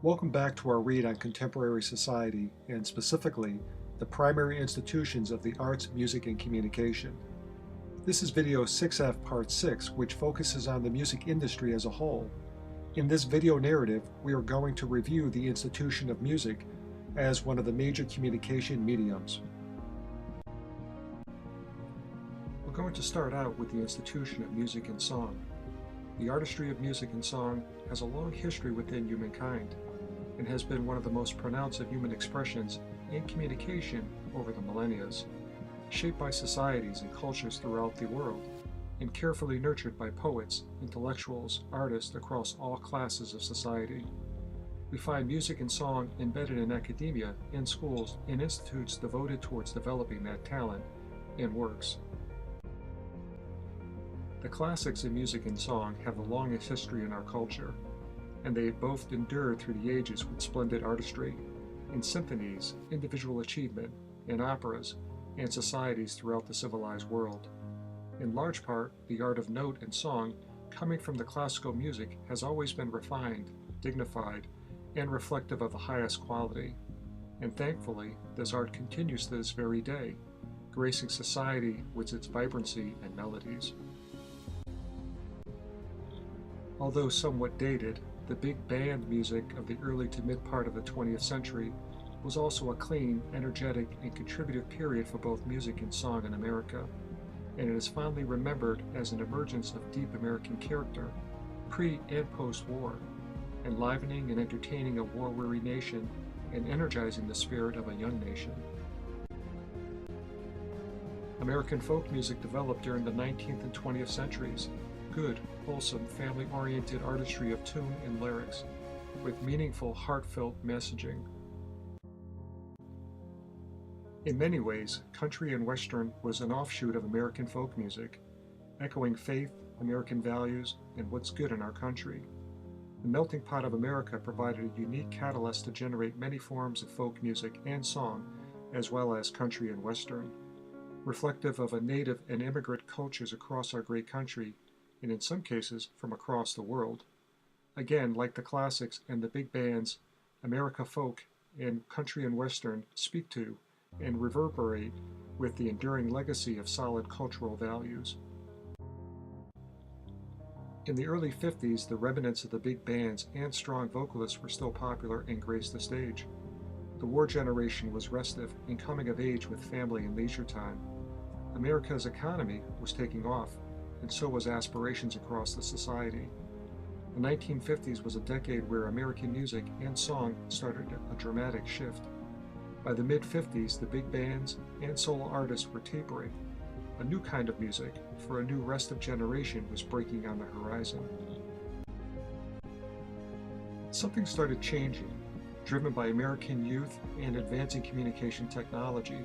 Welcome back to our read on contemporary society, and specifically, the primary institutions of the arts, music, and communication. This is video 6F Part 6, which focuses on the music industry as a whole. In this video narrative, we are going to review the institution of music as one of the major communication mediums. We're going to start out with the institution of music and song. The artistry of music and song has a long history within humankind and has been one of the most pronounced of human expressions in communication over the millennia, shaped by societies and cultures throughout the world, and carefully nurtured by poets, intellectuals, artists across all classes of society. We find music and song embedded in academia, in schools, and institutes devoted towards developing that talent in works. The classics in music and song have the longest history in our culture, and they have both endured through the ages with splendid artistry, in symphonies, individual achievement, in operas, and societies throughout the civilized world. In large part, the art of note and song, coming from the classical music, has always been refined, dignified, and reflective of the highest quality. And thankfully, this art continues to this very day, gracing society with its vibrancy and melodies. Although somewhat dated, the big band music of the early to mid part of the 20th century was also a clean, energetic, and contributive period for both music and song in America, and it is fondly remembered as an emergence of deep American character, pre- and post-war, enlivening and entertaining a war-weary nation and energizing the spirit of a young nation. American folk music developed during the 19th and 20th centuries. Good, wholesome, family-oriented artistry of tune and lyrics, with meaningful, heartfelt messaging. In many ways, country and western was an offshoot of American folk music, echoing faith, American values, and what's good in our country. The melting pot of America provided a unique catalyst to generate many forms of folk music and song, as well as country and western, reflective of a native and immigrant cultures across our great country, and in some cases from across the world. Again, like the classics and the big bands, America folk and country and western speak to and reverberate with the enduring legacy of solid cultural values. In the early 50s, the remnants of the big bands and strong vocalists were still popular and graced the stage. The war generation was restive and coming of age with family and leisure time. America's economy was taking off, and so was aspirations across the society. The 1950s was a decade where American music and song started a dramatic shift. By the mid-50s, the big bands and solo artists were tapering. A new kind of music for a new restive generation was breaking on the horizon. Something started changing, driven by American youth and advancing communication technology.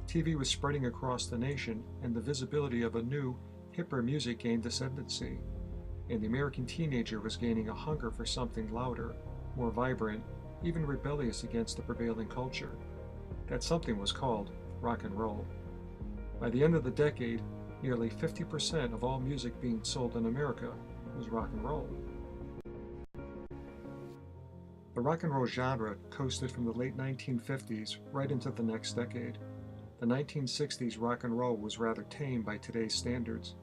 TV was spreading across the nation, and the visibility of a new, hipper music gained ascendancy, and the American teenager was gaining a hunger for something louder, more vibrant, even rebellious against the prevailing culture. That something was called rock and roll. By the end of the decade, nearly 50% of all music being sold in America was rock and roll. The rock and roll genre coasted from the late 1950s right into the next decade. The 1960s rock and roll was rather tame by today's standards.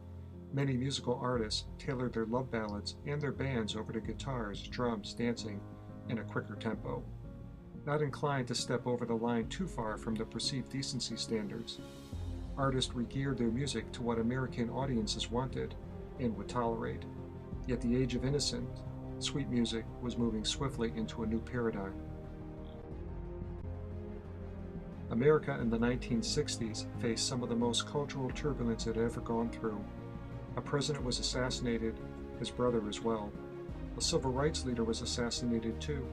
Many musical artists tailored their love ballads and their bands over to guitars, drums, dancing, and a quicker tempo. Not inclined to step over the line too far from the perceived decency standards, artists re-geared their music to what American audiences wanted and would tolerate. Yet the age of innocent, sweet music was moving swiftly into a new paradigm. America in the 1960s faced some of the most cultural turbulence it had ever gone through. A president was assassinated, his brother as well. A civil rights leader was assassinated too.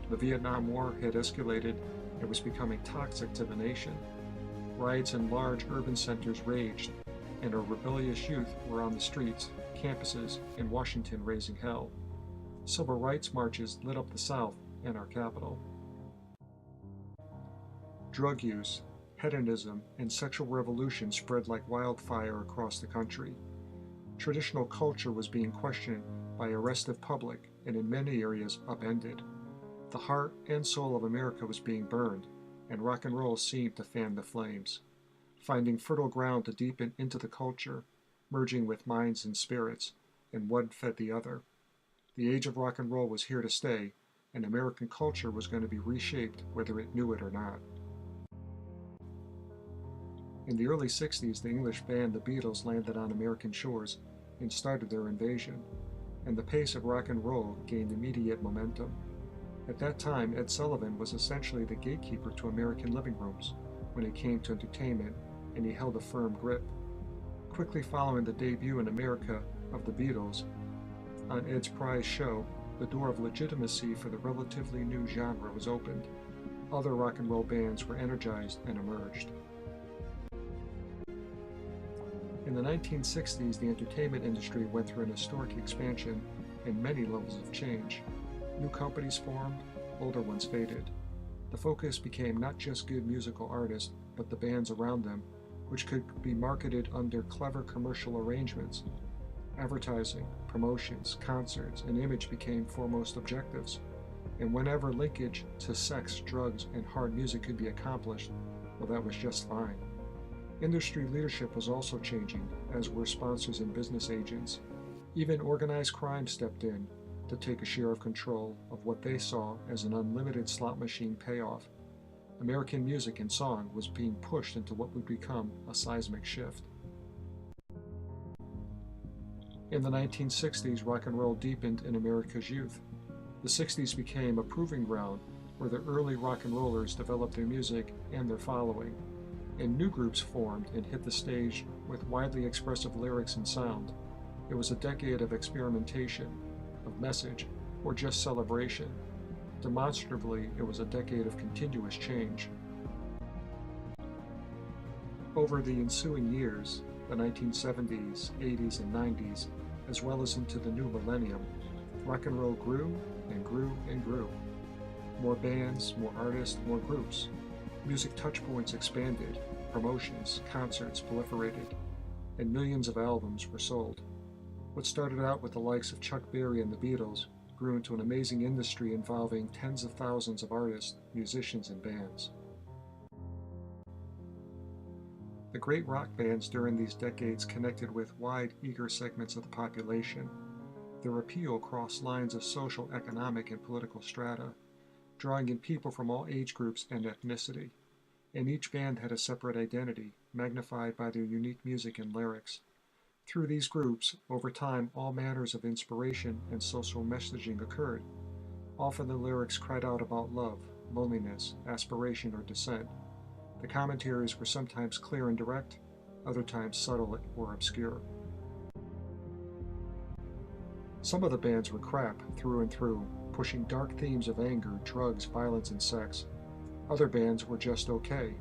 The Vietnam War had escalated and was becoming toxic to the nation. Riots in large urban centers raged, and a rebellious youth were on the streets, campuses, in Washington raising hell. Civil rights marches lit up the South and our capital. Drug use, hedonism, and sexual revolution spread like wildfire across the country. Traditional culture was being questioned by a restive public and in many areas upended. The heart and soul of America was being burned, and rock and roll seemed to fan the flames, finding fertile ground to deepen into the culture, merging with minds and spirits, and one fed the other. The age of rock and roll was here to stay, and American culture was going to be reshaped whether it knew it or not. In the early 60s, the English band the Beatles landed on American shores and started their invasion, and the pace of rock and roll gained immediate momentum. At that time, Ed Sullivan was essentially the gatekeeper to American living rooms when it came to entertainment, and he held a firm grip. Quickly following the debut in America of the Beatles, on Ed's prize show, the door of legitimacy for the relatively new genre was opened. Other rock and roll bands were energized and emerged. In the 1960s, the entertainment industry went through an historic expansion and many levels of change. New companies formed, older ones faded. The focus became not just good musical artists, but the bands around them, which could be marketed under clever commercial arrangements. Advertising, promotions, concerts, and image became foremost objectives, and whenever linkage to sex, drugs, and hard music could be accomplished, well, that was just fine. Industry leadership was also changing, as were sponsors and business agents. Even organized crime stepped in to take a share of control of what they saw as an unlimited slot machine payoff. American music and song was being pushed into what would become a seismic shift. In the 1960s, rock and roll deepened in America's youth. The 60s became a proving ground where the early rock and rollers developed their music and their following, and new groups formed and hit the stage with widely expressive lyrics and sound. It was a decade of experimentation, of message, or just celebration. Demonstrably, it was a decade of continuous change. Over the ensuing years, the 1970s, 80s, and 90s, as well as into the new millennium, rock and roll grew and grew and grew. More bands, more artists, more groups. Music touchpoints expanded, promotions, concerts proliferated, and millions of albums were sold. What started out with the likes of Chuck Berry and the Beatles grew into an amazing industry involving tens of thousands of artists, musicians, and bands. The great rock bands during these decades connected with wide, eager segments of the population. Their appeal crossed lines of social, economic, and political strata, drawing in people from all age groups and ethnicity. And each band had a separate identity, magnified by their unique music and lyrics. Through these groups, over time, all manners of inspiration and social messaging occurred. Often the lyrics cried out about love, loneliness, aspiration, or dissent. The commentaries were sometimes clear and direct, other times subtle or obscure. Some of the bands were crap through and through, pushing dark themes of anger, drugs, violence, and sex. Other bands were just okay.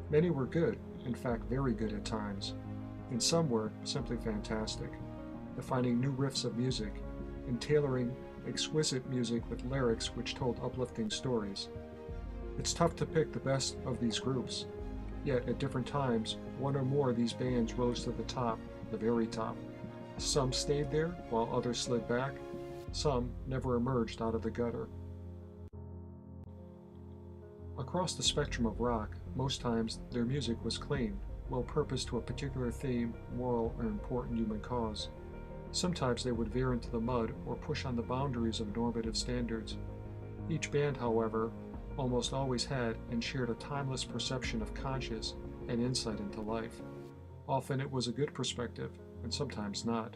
Many were good, in fact very good at times, and some were simply fantastic, defining new riffs of music and tailoring exquisite music with lyrics which told uplifting stories. It's tough to pick the best of these groups, yet at different times, one or more of these bands rose to the top, the very top. Some stayed there, while others slid back. Some never emerged out of the gutter. Across the spectrum of rock, most times their music was clean, well-purposed to a particular theme, moral, or important human cause. Sometimes they would veer into the mud or push on the boundaries of normative standards. Each band, however, almost always had and shared a timeless perception of conscience and insight into life. Often it was a good perspective, and sometimes not.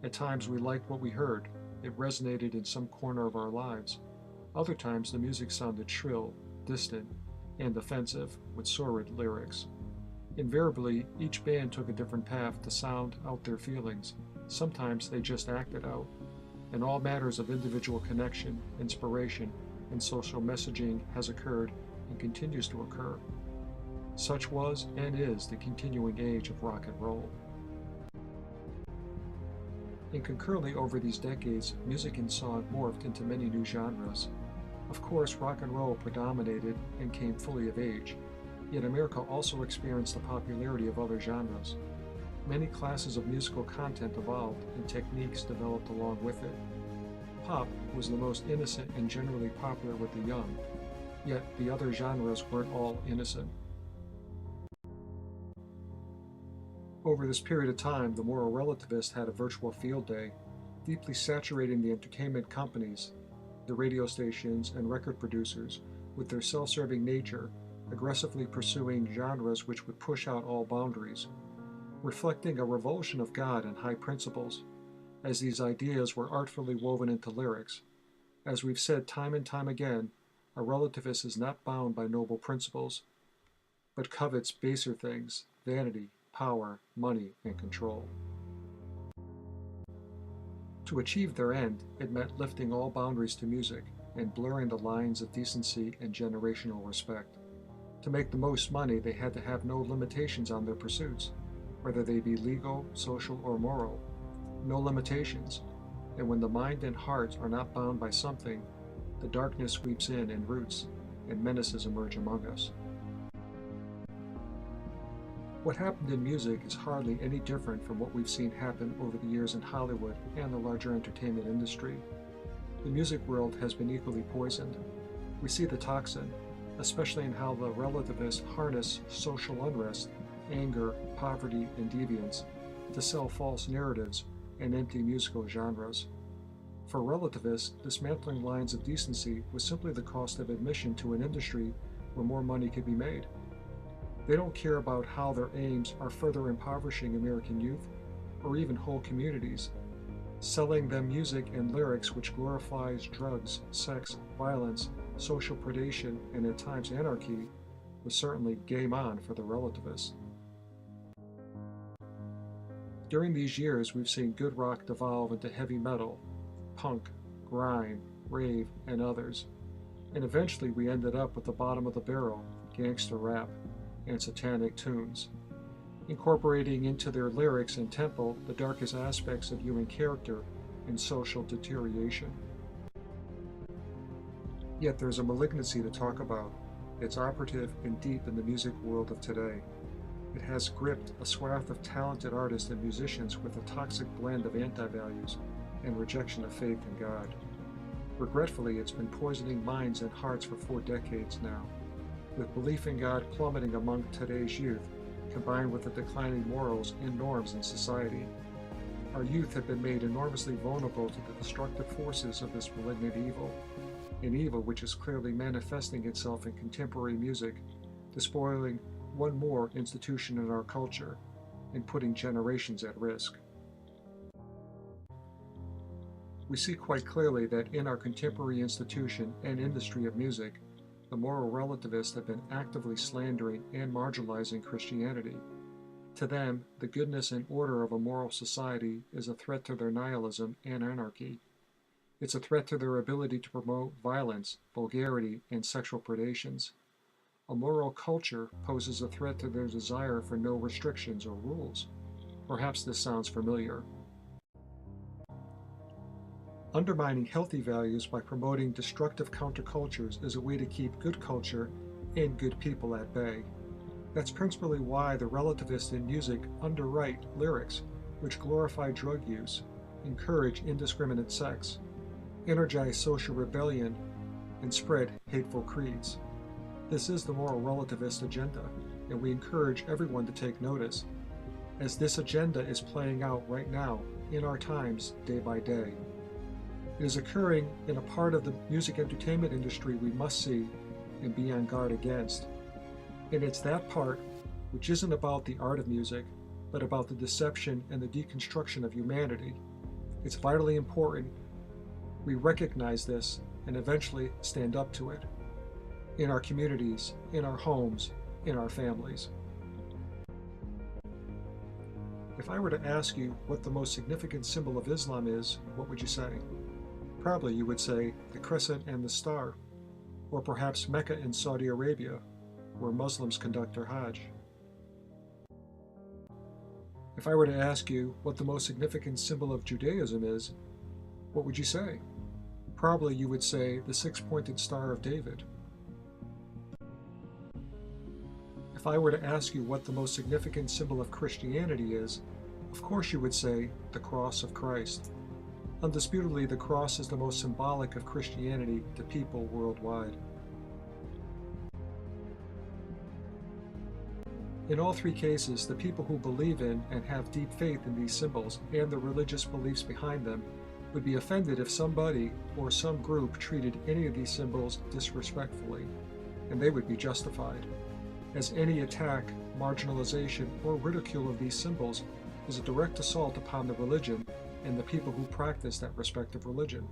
At times we liked what we heard. It resonated in some corner of our lives. Other times the music sounded shrill, distant, and offensive with sordid lyrics. Invariably, each band took a different path to sound out their feelings. Sometimes they just acted out. And all matters of individual connection, inspiration, and social messaging has occurred and continues to occur. Such was and is the continuing age of rock and roll. And concurrently over these decades, music and song morphed into many new genres. Of course, rock and roll predominated and came fully of age, yet America also experienced the popularity of other genres. Many classes of musical content evolved and techniques developed along with it. Pop was the most innocent and generally popular with the young, yet the other genres weren't all innocent. Over this period of time, the moral relativists had a virtual field day, deeply saturating the entertainment companies, the radio stations, and record producers with their self-serving nature, aggressively pursuing genres which would push out all boundaries, reflecting a revulsion of God and high principles, as these ideas were artfully woven into lyrics. As we've said time and time again, a relativist is not bound by noble principles, but covets baser things, vanity, power, money, and control. To achieve their end, it meant lifting all boundaries to music and blurring the lines of decency and generational respect. To make the most money, they had to have no limitations on their pursuits, whether they be legal, social, or moral. No limitations. And when the mind and heart are not bound by something, the darkness sweeps in and roots, and menaces emerge among us. What happened in music is hardly any different from what we've seen happen over the years in Hollywood and the larger entertainment industry. The music world has been equally poisoned. We see the toxin, especially in how the relativists harness social unrest, anger, poverty, and deviance to sell false narratives and empty musical genres. For relativists, dismantling lines of decency was simply the cost of admission to an industry where more money could be made. They don't care about how their aims are further impoverishing American youth or even whole communities. Selling them music and lyrics which glorifies drugs, sex, violence, social predation, and at times anarchy was certainly game on for the relativists. During these years, we've seen good rock devolve into heavy metal, punk, grime, rave, and others. And eventually we ended up with the bottom of the barrel, gangster rap, and satanic tunes, incorporating into their lyrics and tempo the darkest aspects of human character and social deterioration. Yet there's a malignancy to talk about. It's operative and deep in the music world of today. It has gripped a swath of talented artists and musicians with a toxic blend of anti-values and rejection of faith in God. Regretfully, it's been poisoning minds and hearts for 4 decades now, with belief in God plummeting among today's youth, combined with the declining morals and norms in society. Our youth have been made enormously vulnerable to the destructive forces of this malignant evil, an evil which is clearly manifesting itself in contemporary music, despoiling one more institution in our culture and putting generations at risk. We see quite clearly that in our contemporary institution and industry of music, the moral relativists have been actively slandering and marginalizing Christianity. To them, the goodness and order of a moral society is a threat to their nihilism and anarchy. It's a threat to their ability to promote violence, vulgarity, and sexual predations. A moral culture poses a threat to their desire for no restrictions or rules. Perhaps this sounds familiar. Undermining healthy values by promoting destructive countercultures is a way to keep good culture and good people at bay. That's principally why the relativists in music underwrite lyrics which glorify drug use, encourage indiscriminate sex, energize social rebellion, and spread hateful creeds. This is the moral relativist agenda, and we encourage everyone to take notice, as this agenda is playing out right now in our times day by day. It is occurring in a part of the music entertainment industry we must see and be on guard against. And it's that part which isn't about the art of music, but about the deception and the deconstruction of humanity. It's vitally important we recognize this and eventually stand up to it. In our communities, in our homes, in our families. If I were to ask you what the most significant symbol of Islam is, what would you say? Probably you would say the crescent and the star, or perhaps Mecca in Saudi Arabia, where Muslims conduct their Hajj. If I were to ask you what the most significant symbol of Judaism is, what would you say? Probably you would say the six-pointed Star of David. If I were to ask you what the most significant symbol of Christianity is, of course you would say the cross of Christ. Undisputedly, the cross is the most symbolic of Christianity to people worldwide. In all three cases, the people who believe in and have deep faith in these symbols and the religious beliefs behind them would be offended if somebody or some group treated any of these symbols disrespectfully, and they would be justified, as any attack, marginalization, or ridicule of these symbols is a direct assault upon the religion and the people who practice that respective religion.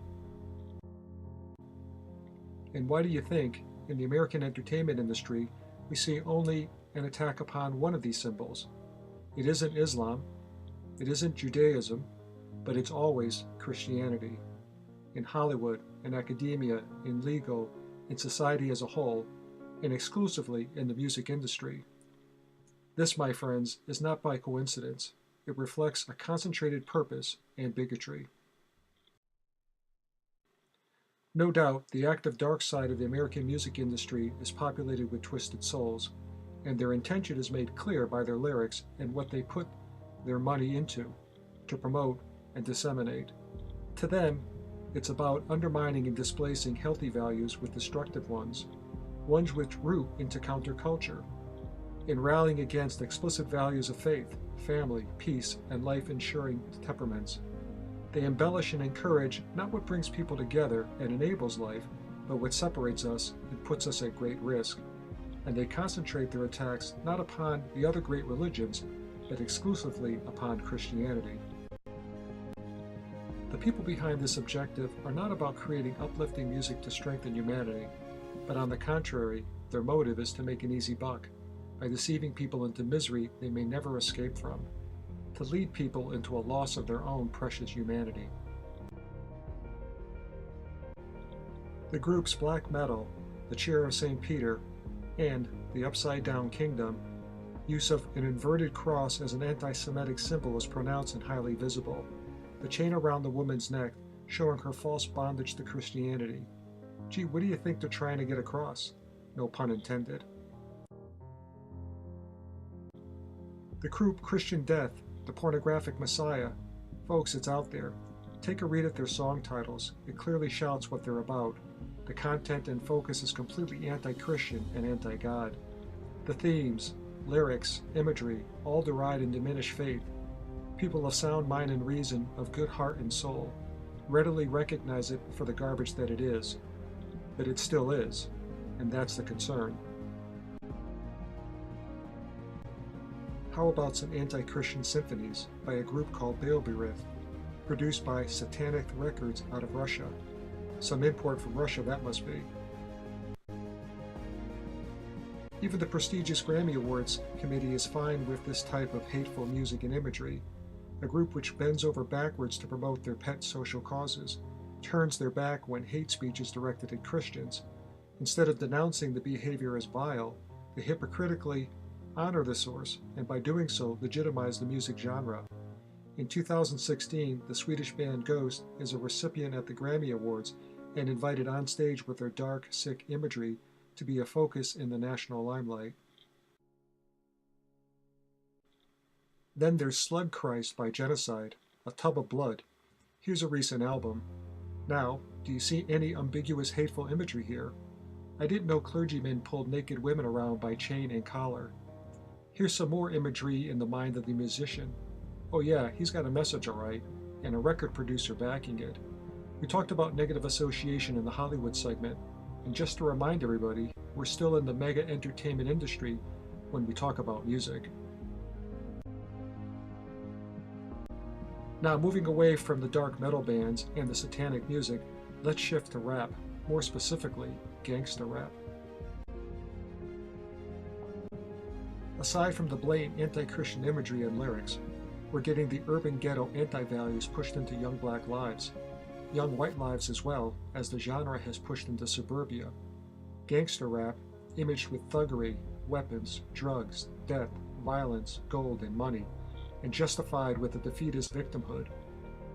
And why do you think, in the American entertainment industry, we see only an attack upon one of these symbols? It isn't Islam, it isn't Judaism, but it's always Christianity. In Hollywood, in academia, in legal, in society as a whole, and exclusively in the music industry. This, my friends, is not by coincidence. It reflects a concentrated purpose and bigotry. No doubt, the active dark side of the American music industry is populated with twisted souls, and their intention is made clear by their lyrics and what they put their money into, to promote and disseminate. To them, it's about undermining and displacing healthy values with destructive ones which root into counterculture, in rallying against explicit values of faith, family, peace, and life-ensuring temperaments. They embellish and encourage not what brings people together and enables life, but what separates us and puts us at great risk. And they concentrate their attacks not upon the other great religions, but exclusively upon Christianity. The people behind this objective are not about creating uplifting music to strengthen humanity, but on the contrary, their motive is to make an easy buck by deceiving people into misery they may never escape from, to lead people into a loss of their own precious humanity. The groups Black Metal, the Chair of St. Peter, and the Upside Down Kingdom, use of an inverted cross as an anti-Semitic symbol is pronounced and highly visible. The chain around the woman's neck showing her false bondage to Christianity. Gee, what do you think they're trying to get across? No pun intended. The group Christian Death, the Pornographic Messiah. Folks, it's out there. Take a read at their song titles. It clearly shouts what they're about. The content and focus is completely anti-Christian and anti-God. The themes, lyrics, imagery, all deride and diminish faith. People of sound mind and reason, of good heart and soul, readily recognize it for the garbage that it is. But it still is, and that's the concern. How about some anti-Christian symphonies by a group called Beoberith, produced by Satanic Records out of Russia? Some import from Russia, that must be. Even the prestigious Grammy Awards committee is fine with this type of hateful music and imagery. A group which bends over backwards to promote their pet social causes, turns their back when hate speech is directed at Christians. Instead of denouncing the behavior as vile, they hypocritically honor the source, and by doing so legitimize the music genre. In 2016, the Swedish band Ghost is a recipient at the Grammy Awards and invited on stage with their dark, sick imagery to be a focus in the national limelight. Then there's Slug Christ by Genocide, A Tub of Blood. Here's a recent album. Now, do you see any ambiguous hateful imagery here? I didn't know clergymen pulled naked women around by chain and collar. Here's some more imagery in the mind of the musician. Oh yeah, he's got a message all right, and a record producer backing it. We talked about negative association in the Hollywood segment, and just to remind everybody, we're still in the mega entertainment industry when we talk about music. Now, moving away from the dark metal bands and the satanic music, let's shift to rap, more specifically, gangsta rap. Aside from the blatant anti-Christian imagery and lyrics, we're getting the urban ghetto anti-values pushed into young black lives, young white lives as well, as the genre has pushed into suburbia. Gangsta rap, imaged with thuggery, weapons, drugs, death, violence, gold, and money, and justified with a defeatist victimhood.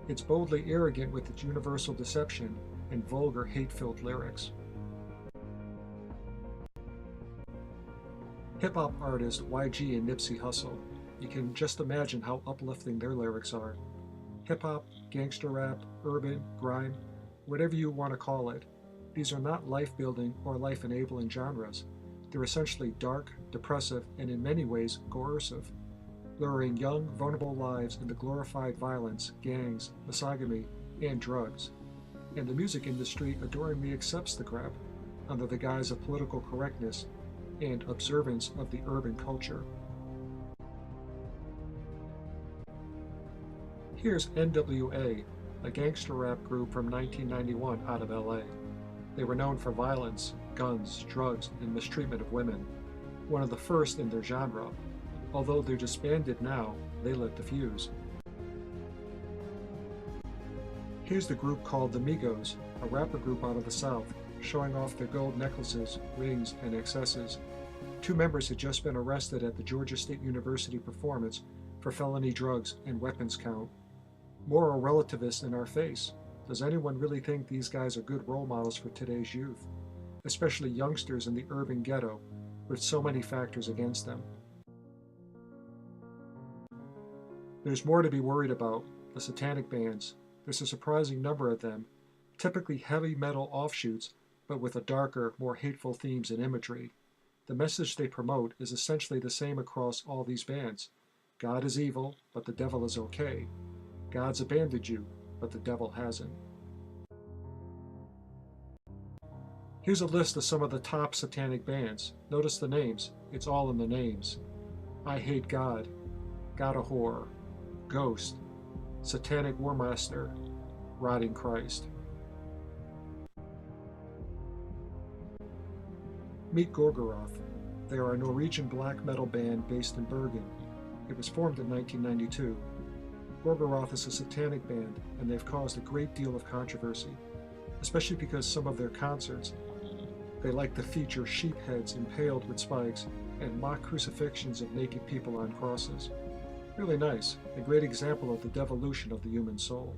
It's boldly arrogant with its universal deception and vulgar hate-filled lyrics. Hip-hop artist YG and Nipsey Hussle. You can just imagine how uplifting their lyrics are. Hip hop, gangster rap, urban, grime, whatever you want to call it, these are not life building or life enabling genres. They're essentially dark, depressive, and in many ways coercive, luring young, vulnerable lives into glorified violence, gangs, misogyny, and drugs. And the music industry adoringly accepts the crap under the guise of political correctness and observance of the urban culture. Here's NWA, a gangster rap group from 1991 out of LA. They were known for violence, guns, drugs, and mistreatment of women, one of the first in their genre. Although they're disbanded now, they lit the fuse. Here's the group called the Migos, a rapper group out of the South, showing off their gold necklaces, rings, and accessories. Two members had just been arrested at the Georgia State University performance for felony drugs and weapons count. Moral relativists in our face. Does anyone really think these guys are good role models for today's youth, especially youngsters in the urban ghetto with so many factors against them? There's more to be worried about: the satanic bands. There's a surprising number of them, typically heavy metal offshoots, but with a darker, more hateful themes and imagery. The message they promote is essentially the same across all these bands. God is evil, but the devil is okay. God's abandoned you, but the devil hasn't. Here's a list of some of the top satanic bands. Notice the names. It's all in the names. I Hate God, God of Horror, Ghost, Satanic Warmaster, Rotting Christ. Meet Gorgoroth. They are a Norwegian black metal band based in Bergen. It was formed in 1992. Gorgoroth is a satanic band, and they've caused a great deal of controversy, especially because some of their concerts, they like to feature sheep heads impaled with spikes and mock crucifixions of naked people on crosses. Really nice, a great example of the devolution of the human soul.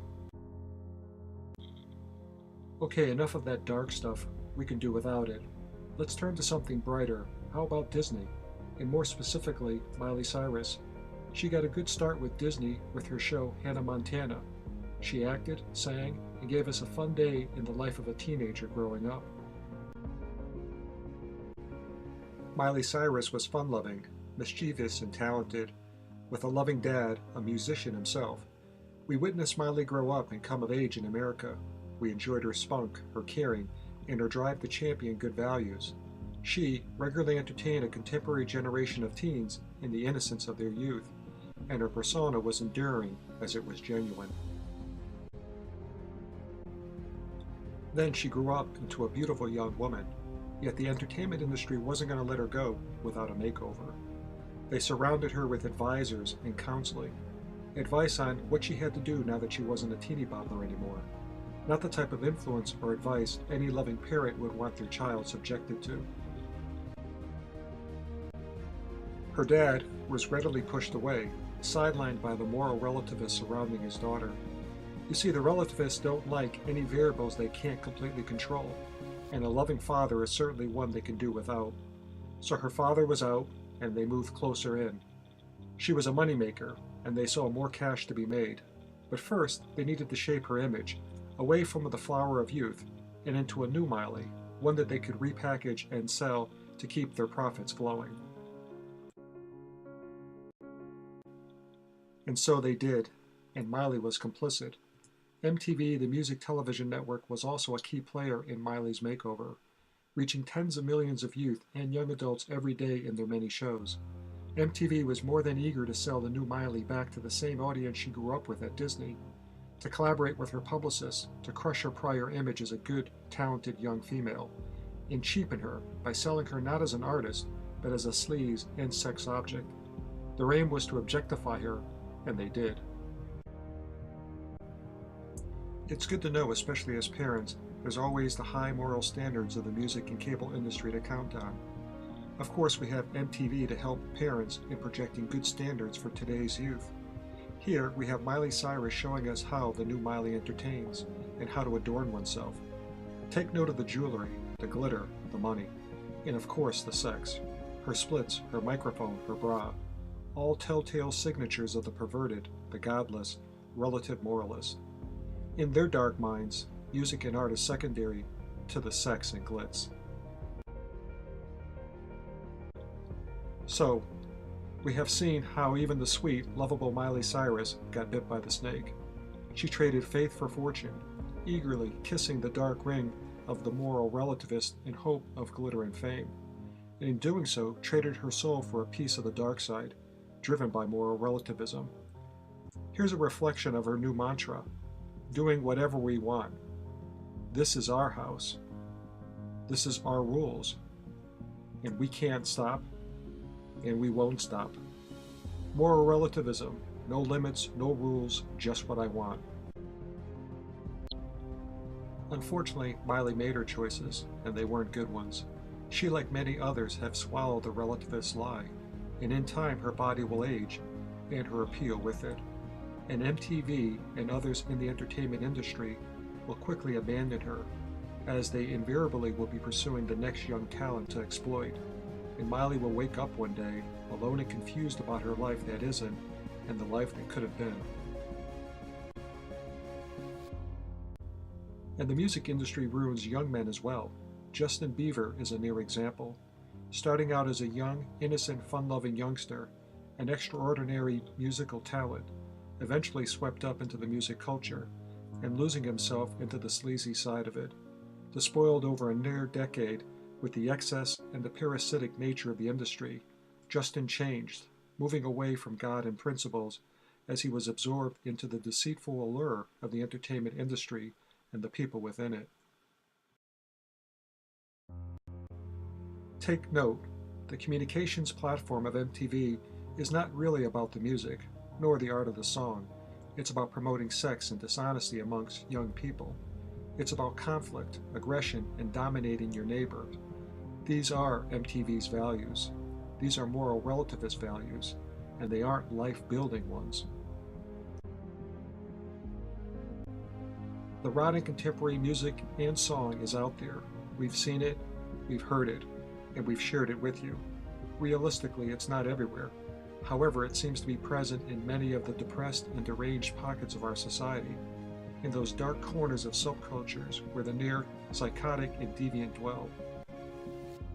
Okay, enough of that dark stuff. We can do without it. Let's turn to something brighter. How about Disney? And more specifically, Miley Cyrus. She got a good start with Disney with her show Hannah Montana. She acted, sang, and gave us a fun day in the life of a teenager growing up. Miley Cyrus was fun-loving, mischievous, and talented, with a loving dad, a musician himself. We witnessed Miley grow up and come of age in America. We enjoyed her spunk, her caring, and her drive to champion good values. She regularly entertained a contemporary generation of teens in the innocence of their youth, and her persona was enduring as it was genuine. Then she grew up into a beautiful young woman, yet the entertainment industry wasn't going to let her go without a makeover. They surrounded her with advisors and counseling, advice on what she had to do now that she wasn't a teeny bopper anymore, not the type of influence or advice any loving parent would want their child subjected to. Her dad was readily pushed away, sidelined by the moral relativists surrounding his daughter. You see, the relativists don't like any variables they can't completely control, and a loving father is certainly one they can do without. So her father was out, and they moved closer in. She was a moneymaker, and they saw more cash to be made. But first, they needed to shape her image, away from the flower of youth, and into a new Miley, one that they could repackage and sell to keep their profits flowing. And so they did, and Miley was complicit. MTV, the music television network, was also a key player in Miley's makeover, reaching tens of millions of youth and young adults every day in their many shows. MTV was more than eager to sell the new Miley back to the same audience she grew up with at Disney, to collaborate with her publicist to crush her prior image as a good, talented young female, and cheapen her by selling her not as an artist, but as a sleaze and sex object. Their aim was to objectify her, and they did. It's good to know, especially as parents, there's always the high moral standards of the music and cable industry to count on. Of course, we have MTV to help parents in projecting good standards for today's youth. Here, we have Miley Cyrus showing us how the new Miley entertains and how to adorn oneself. Take note of the jewelry, the glitter, the money, and of course the sex. Her splits, her microphone, her bra, all telltale signatures of the perverted, the godless, relative moralists. In their dark minds, music and art is secondary to the sex and glitz. So, we have seen how even the sweet, lovable Miley Cyrus got bit by the snake. She traded faith for fortune, eagerly kissing the dark ring of the moral relativist in hope of glitter and fame, and in doing so traded her soul for a piece of the dark side, driven by moral relativism. Here's a reflection of her new mantra: doing whatever we want. This is our house. This is our rules. And we can't stop, and we won't stop. Moral relativism, no limits, no rules, just what I want. Unfortunately, Miley made her choices, and they weren't good ones. She, like many others, have swallowed the relativist lie, and in time her body will age, and her appeal with it. And MTV and others in the entertainment industry will quickly abandon her, as they invariably will be pursuing the next young talent to exploit. And Miley will wake up one day, alone and confused about her life that isn't, and the life that could have been. And the music industry ruins young men as well. Justin Bieber is a near example. Starting out as a young, innocent, fun-loving youngster, an extraordinary musical talent, eventually swept up into the music culture, and losing himself into the sleazy side of it. Despoiled over a near decade with the excess and the parasitic nature of the industry, Justin changed, moving away from God and principles as he was absorbed into the deceitful allure of the entertainment industry and the people within it. Take note, the communications platform of MTV is not really about the music, nor the art of the song. It's about promoting sex and dishonesty amongst young people. It's about conflict, aggression, and dominating your neighbor. These are MTV's values. These are moral relativist values, and they aren't life-building ones. The rotting contemporary music and song is out there. We've seen it, we've heard it, and we've shared it with you. Realistically, it's not everywhere. However, it seems to be present in many of the depressed and deranged pockets of our society, in those dark corners of subcultures where the near psychotic and deviant dwell.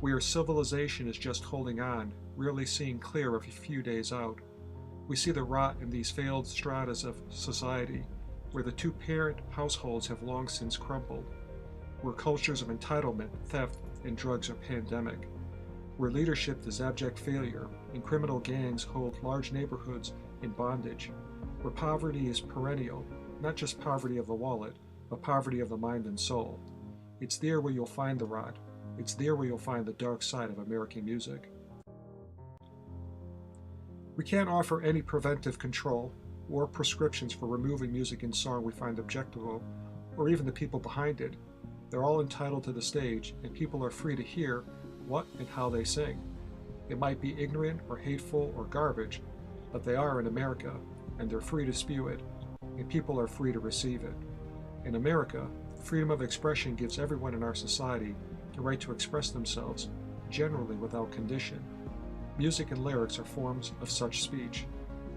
Where civilization is just holding on, rarely seeing clear of a few days out. We see the rot in these failed stratas of society, where the two-parent households have long since crumbled, where cultures of entitlement, theft, and drugs are pandemic, where leadership is abject failure and criminal gangs hold large neighborhoods in bondage, where poverty is perennial, not just poverty of the wallet, but poverty of the mind and soul. It's there where you'll find the rot. It's there where you'll find the dark side of American music. We can't offer any preventive control or prescriptions for removing music and song we find objectionable, or even the people behind it. They're all entitled to the stage, and people are free to hear what and how they sing. It might be ignorant or hateful or garbage, but they are in America, and they're free to spew it, and people are free to receive it. In America, freedom of expression gives everyone in our society the right to express themselves, generally without condition. Music and lyrics are forms of such speech,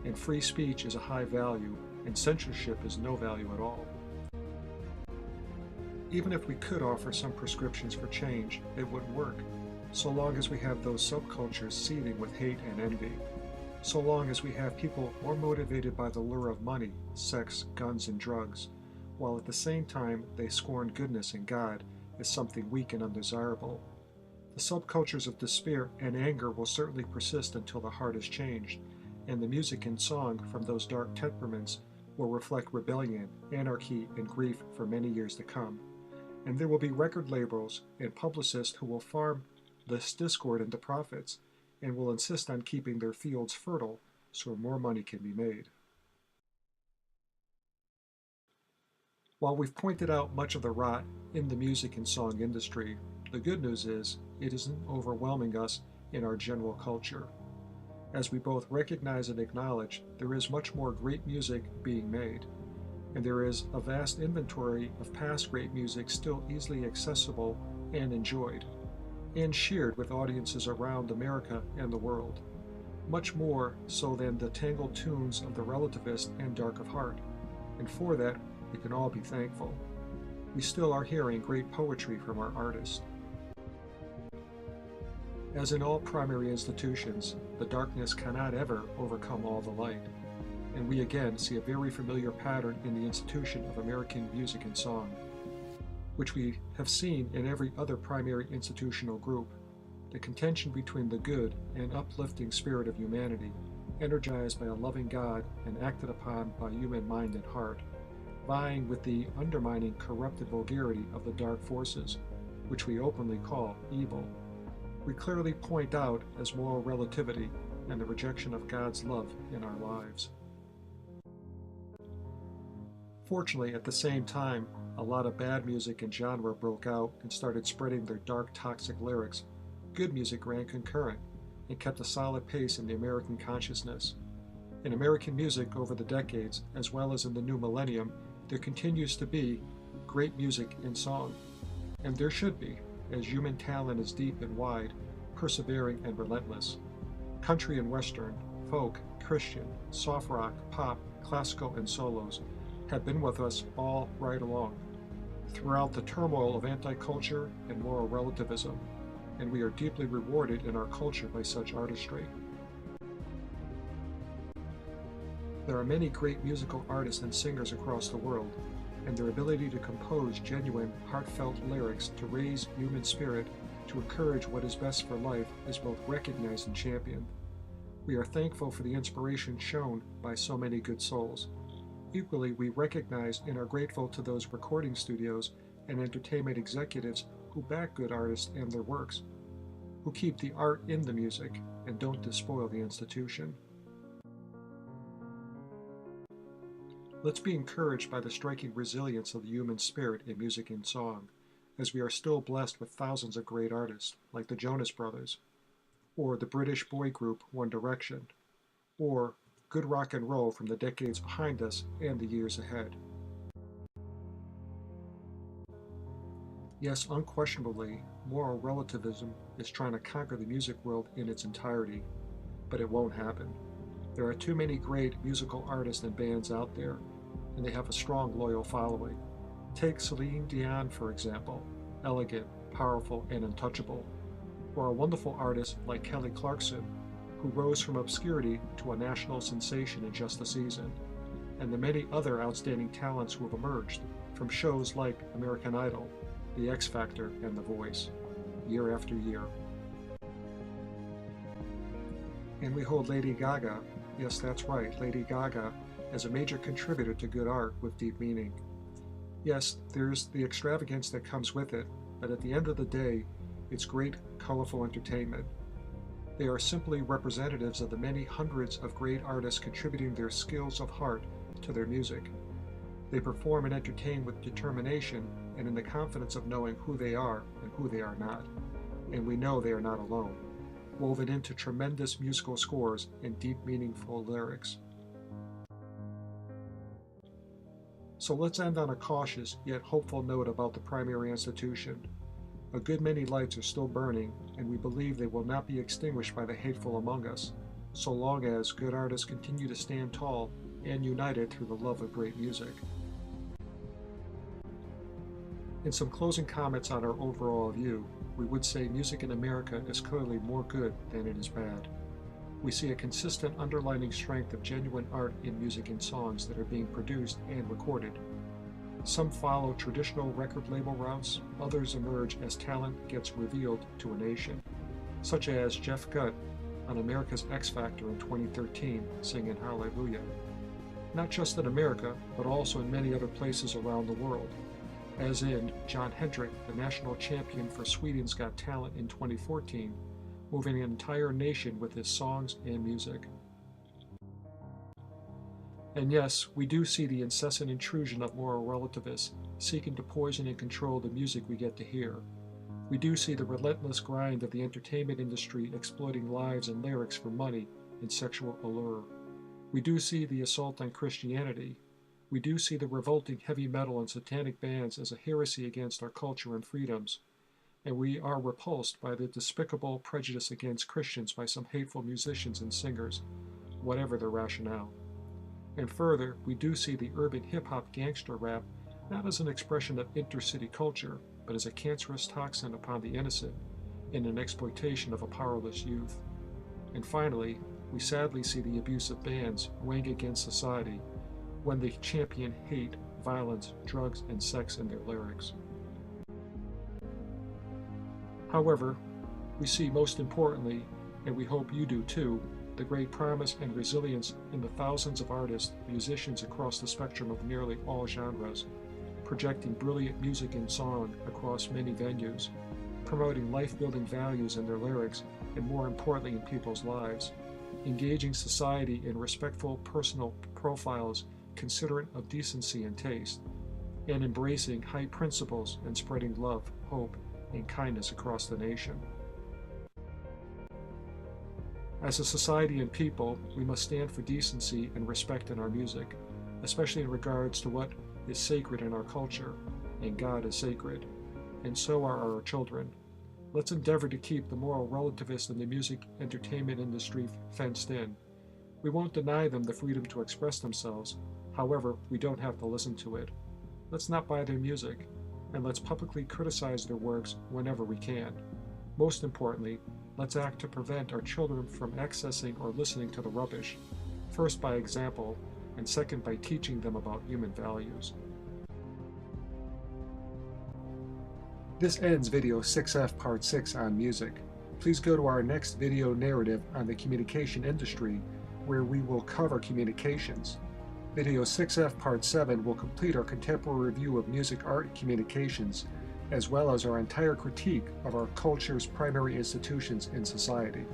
and free speech is a high value, and censorship is no value at all. Even if we could offer some prescriptions for change, it wouldn't work, so long as we have those subcultures seething with hate and envy, so long as we have people more motivated by the lure of money, sex, guns, and drugs, while at the same time they scorn goodness and God as something weak and undesirable. The subcultures of despair and anger will certainly persist until the heart is changed, and the music and song from those dark temperaments will reflect rebellion, anarchy, and grief for many years to come. And there will be record labels and publicists who will farm this discord into profits and will insist on keeping their fields fertile so more money can be made. While we've pointed out much of the rot in the music and song industry, the good news is it isn't overwhelming us in our general culture. As we both recognize and acknowledge, there is much more great music being made, and there is a vast inventory of past great music still easily accessible and enjoyed, and shared with audiences around America and the world, much more so than the tangled tunes of the relativist and dark of heart. and for that we can all be thankful. We still are hearing great poetry from our artists. As in all primary institutions, the darkness cannot ever overcome all the light, and we again see a very familiar pattern in the institution of American music and song, which we have seen in every other primary institutional group, the contention between the good and uplifting spirit of humanity, energized by a loving God and acted upon by human mind and heart, vying with the undermining corrupted vulgarity of the dark forces, which we openly call evil. We clearly point out as moral relativity and the rejection of God's love in our lives. Fortunately, at the same time, a lot of bad music and genre broke out and started spreading their dark, toxic lyrics. Good music ran concurrent and kept a solid pace in the American consciousness. In American music over the decades, as well as in the new millennium, there continues to be great music and song. And there should be, as human talent is deep and wide, persevering and relentless. Country and Western, folk, Christian, soft rock, pop, classical, and solos have been with us all right along, throughout the turmoil of anti-culture and moral relativism, and we are deeply rewarded in our culture by such artistry. There are many great musical artists and singers across the world, and their ability to compose genuine, heartfelt lyrics to raise human spirit, to encourage what is best for life, is both recognized and championed. We are thankful for the inspiration shown by so many good souls. Equally, we recognize and are grateful to those recording studios and entertainment executives who back good artists and their works, who keep the art in the music and don't despoil the institution. Let's be encouraged by the striking resilience of the human spirit in music and song, as we are still blessed with thousands of great artists, like the Jonas Brothers, or the British boy group One Direction, or good rock and roll from the decades behind us and the years ahead. Yes, unquestionably, moral relativism is trying to conquer the music world in its entirety, but it won't happen. There are too many great musical artists and bands out there, and they have a strong, loyal following. Take Celine Dion, for example, elegant, powerful, and untouchable, or a wonderful artist like Kelly Clarkson, who rose from obscurity to a national sensation in just a season, and the many other outstanding talents who have emerged from shows like American Idol, The X Factor, and The Voice, year after year. And we hold Lady Gaga, yes, that's right, Lady Gaga, as a major contributor to good art with deep meaning. Yes, there's the extravagance that comes with it, but at the end of the day, it's great, colorful entertainment. They are simply representatives of the many hundreds of great artists contributing their skills of heart to their music. They perform and entertain with determination and in the confidence of knowing who they are and who they are not. And we know they are not alone, woven into tremendous musical scores and deep, meaningful lyrics. So let's end on a cautious yet hopeful note about the primary institution. A good many lights are still burning, and we believe they will not be extinguished by the hateful among us, so long as good artists continue to stand tall and united through the love of great music. In some closing comments on our overall view, we would say music in America is clearly more good than it is bad. We see a consistent underlining strength of genuine art in music and songs that are being produced and recorded. Some follow traditional record label routes, others emerge as talent gets revealed to a nation, such as Jeff Gutt on America's X Factor in 2013 singing Hallelujah. Not just in America, but also in many other places around the world, as in Jon Hendrik, the national champion for Sweden's Got Talent in 2014, moving an entire nation with his songs and music. And yes, we do see the incessant intrusion of moral relativists seeking to poison and control the music we get to hear. We do see the relentless grind of the entertainment industry exploiting lives and lyrics for money and sexual allure. We do see the assault on Christianity. We do see the revolting heavy metal and satanic bands as a heresy against our culture and freedoms. And we are repulsed by the despicable prejudice against Christians by some hateful musicians and singers, whatever their rationale. And further, we do see the urban hip-hop gangster rap not as an expression of intercity culture, but as a cancerous toxin upon the innocent and an exploitation of a powerless youth. And finally, we sadly see the abuse of bands weighing against society when they champion hate, violence, drugs, and sex in their lyrics. However, we see most importantly, and we hope you do too, the great promise and resilience in the thousands of artists, musicians across the spectrum of nearly all genres, projecting brilliant music and song across many venues, promoting life-building values in their lyrics, and more importantly in people's lives, engaging society in respectful personal profiles considerate of decency and taste, and embracing high principles and spreading love, hope, and kindness across the nation. As a society and people, we must stand for decency and respect in our music, especially in regards to what is sacred in our culture, and God is sacred, and so are our children. Let's endeavor to keep the moral relativists in the music entertainment industry fenced in. We won't deny them the freedom to express themselves, however, we don't have to listen to it. Let's not buy their music, and let's publicly criticize their works whenever we can. Most importantly, let's act to prevent our children from accessing or listening to the rubbish, first by example, and second by teaching them about human values. This ends video 6F Part 6 on music. Please go to our next video narrative on the communication industry, where we will cover communications. Video 6F Part 7 will complete our contemporary review of music, art, and communications, as well as our entire critique of our culture's primary institutions in society.